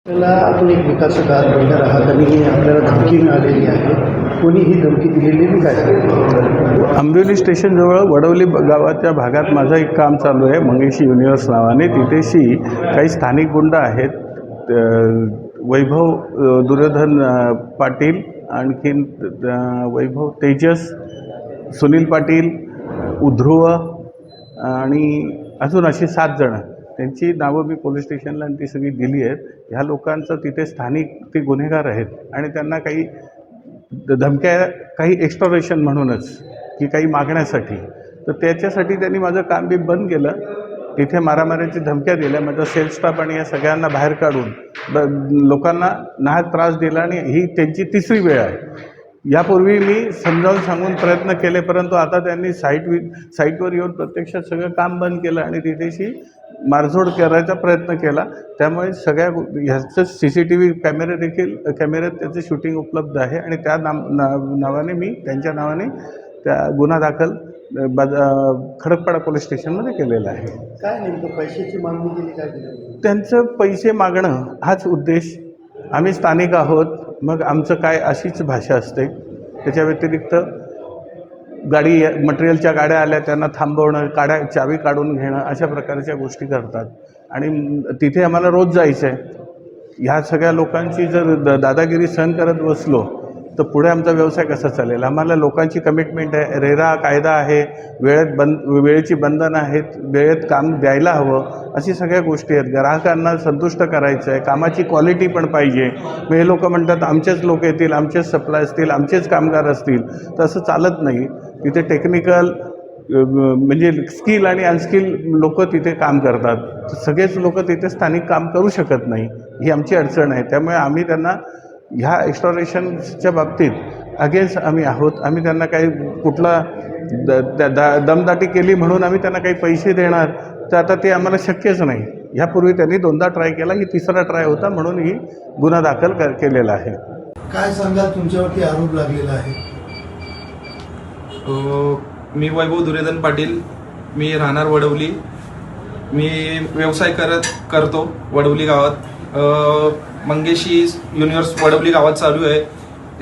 आपल्याला आपण एक विकासाचा बनणार आहात आणि आपल्याला धमकी मिळालेली आहे. कोणी ही धमकी दिलेली मी काय सांगतो. आंबिवली स्टेशनजवळ वडवली गावाच्या भागात माझं एक काम चालू आहे मंगेशी युनिवर्स नावाने. तिथेशी काही स्थानिक गुंड आहेत, वैभव दुर्योधन पाटील, आणखीन वैभव तेजस, सुनील पाटील, उध्रुव आणि अजून अशी 7 जणं. त्यांची नावं मी पोलीस स्टेशनला ती सगळी दिली आहेत. ह्या लोकांचं तिथे स्थानिक ते गुन्हेगार आहेत आणि त्यांना काही धमक्या, काही एक्स्टॉर्शन म्हणूनच की काही मागण्यासाठी, तर त्याच्यासाठी त्यांनी माझं काम बी बंद केलं. तिथे मारामारीची धमक्या दिल्या. माझा सेल्स स्टाफ आणि या सगळ्यांना बाहेर काढून लोकांना नाहक त्रास दिला आणि ही त्यांची 3री वेळ आहे. यापूर्वी मी समजावून सांगून प्रयत्न केले, परंतु आता त्यांनी साईटवर येऊन प्रत्यक्षात सगळं काम बंद केलं आणि तिथेशी मारझोड करायचा प्रयत्न केला. त्यामुळे सगळ्या ह्याचं CCTV कॅमेऱ्यात त्याचं शूटिंग उपलब्ध आहे आणि त्या नावाने मी त्यांच्या नावाने त्या गुन्हा दाखल खडकपाडा पोलीस स्टेशनमध्ये केलेला आहे. काय नेमकं पैशाची मागणी केली, काय केलं? त्यांचं पैसे मागणं हाच उद्देश. आम्ही स्थानिक आहोत, मग आमचं काय अशीच भाषा असते. त्याच्या व्यतिरिक्त गाडी मटेरियलच्या गाड्या आल्या त्यांना थांबवणं, चावी काढून घेणं, अशा प्रकारच्या गोष्टी करतात आणि तिथे आम्हाला रोज जायचं आहे. ह्या सगळ्या लोकांची जर दादागिरी सहन करत बसलो तर पुढे आमचा व्यवसाय कसा चालेल? आम्हाला लोकांची कमिटमेंट आहे, रेरा कायदा आहे, वेळेची बंधनं आहेत, वेळेत काम द्यायला हवं, अशी सगळ्या गोष्टी आहेत. ग्राहकांना संतुष्ट करायचं आहे, कामाची क्वालिटी पण पाहिजे. मग हे लोक म्हणतात आमचेच लोक येतील, आमचेच सप्लाय असतील, आमचेच कामगार असतील, तर असं चालत नाही. तिथे टेक्निकल म्हणजे स्किल आणि अनस्किल लोक तिथे काम करतात. सगळेच लोक तिथे स्थानिक काम करू शकत नाही, ही आमची अडचण आहे. त्यामुळे आम्ही त्यांना ह्या एक्स्टॉर्शनच्या बाबतीत अगेन्स्ट आम्ही आहोत. आम्ही त्यांना काही कुठला दमदाटी केली म्हणून आम्ही त्यांना काही पैसे देणार, तर आता ते आम्हाला शक्यच नाही. ह्यापूर्वी त्यांनी 2दा ट्राय केला, ही 3रा ट्राय होता, म्हणून ही गुन्हा दाखल केलेला आहे. काय सांगाल, तुमच्यावरती आरोप लागलेला आहे? मी वैभव दुर्योधन पाटील, मी राहणार वडवली. मी व्यवसाय करतो वडवली गावात. मंगेशी युनिवर्स वडवली गावात चालू आहे.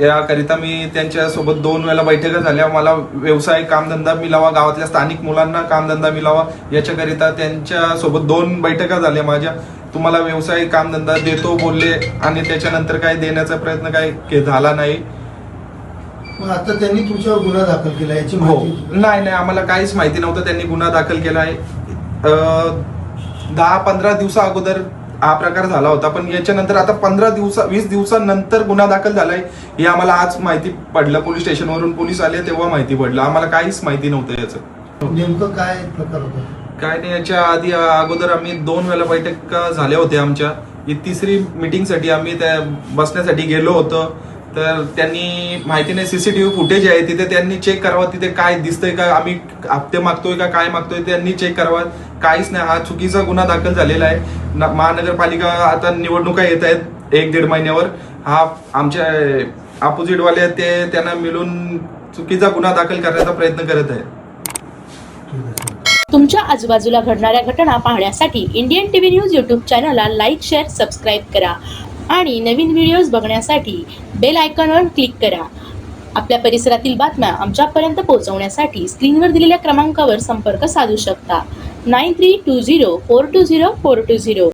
याकरिता मी त्यांच्यासोबत 2 वेळा बैठका झाल्या. मला व्यवसाय कामधंदा मिळावा, गावातल्या स्थानिक मुलांना कामधंदा मिळावा, याच्याकरिता त्यांच्यासोबत 2 बैठका झाल्या माझ्या. तुम्हाला व्यवसाय कामधंदा देतो बोलले आणि त्याच्यानंतर काय देण्याचा प्रयत्न काय झाला नाही. मग आता त्यांनी तुमच्यावर गुन्हा दाखल केला याची माहिती? नाही, आम्हाला काहीच माहिती नव्हतं. त्यांनी गुन्हा दाखल केला आहे. 10-15 दिवसा अगोदर हा प्रकार झाला होता, पण याच्यानंतर आता 20 दिवसानंतर गुन्हा दाखल झालाय हे आम्हाला आज माहिती पडलं. पोलीस स्टेशनवरून पोलीस आले तेव्हा माहिती पडलं. आम्हाला काहीच माहिती नव्हतं याचं. नेमकं काय प्रकार होता? काय नाही, याच्या आधी अगोदर आम्ही 2 वेळा बैठका झाल्या होत्या आमच्या. ही 3री मीटिंगसाठी आम्ही त्या बसण्यासाठी गेलो होतो. तर त्यांनी माहिती नाही, CCTV फुटेज आहे तिथे, त्यांनी चेक करावं तिथे काय दिसतंय का, आम्ही हप्ते मागतोय का काय मागतोय, त्यांनी चेक करावं. काहीच नाही. हा चुकीचा गुन्हा दाखल झालेला आहे. महानगरपालिका आता निवडणुका येत आहेत 1-1.5 महिन्यावर. हा आमच्या अपोजिटवाले ते त्यांना मिळून चुकीचा गुन्हा दाखल करण्याचा प्रयत्न करत आहे. तुमच्या आजूबाजूला घडणाऱ्या घटना पाहण्यासाठी इंडियन TV न्यूज YouTube चॅनलला लाईक, शेअर, सबस्क्राईब करा आणि नवीन व्हिडिओज बघण्यासाठी बेल आयकॉनवर क्लिक करा. आपल्या परिसरातील बातम्या आमच्यापर्यंत पोहोचवण्यासाठी स्क्रीनवर दिलेल्या क्रमांकावर संपर्क साधू शकता. 9320420420.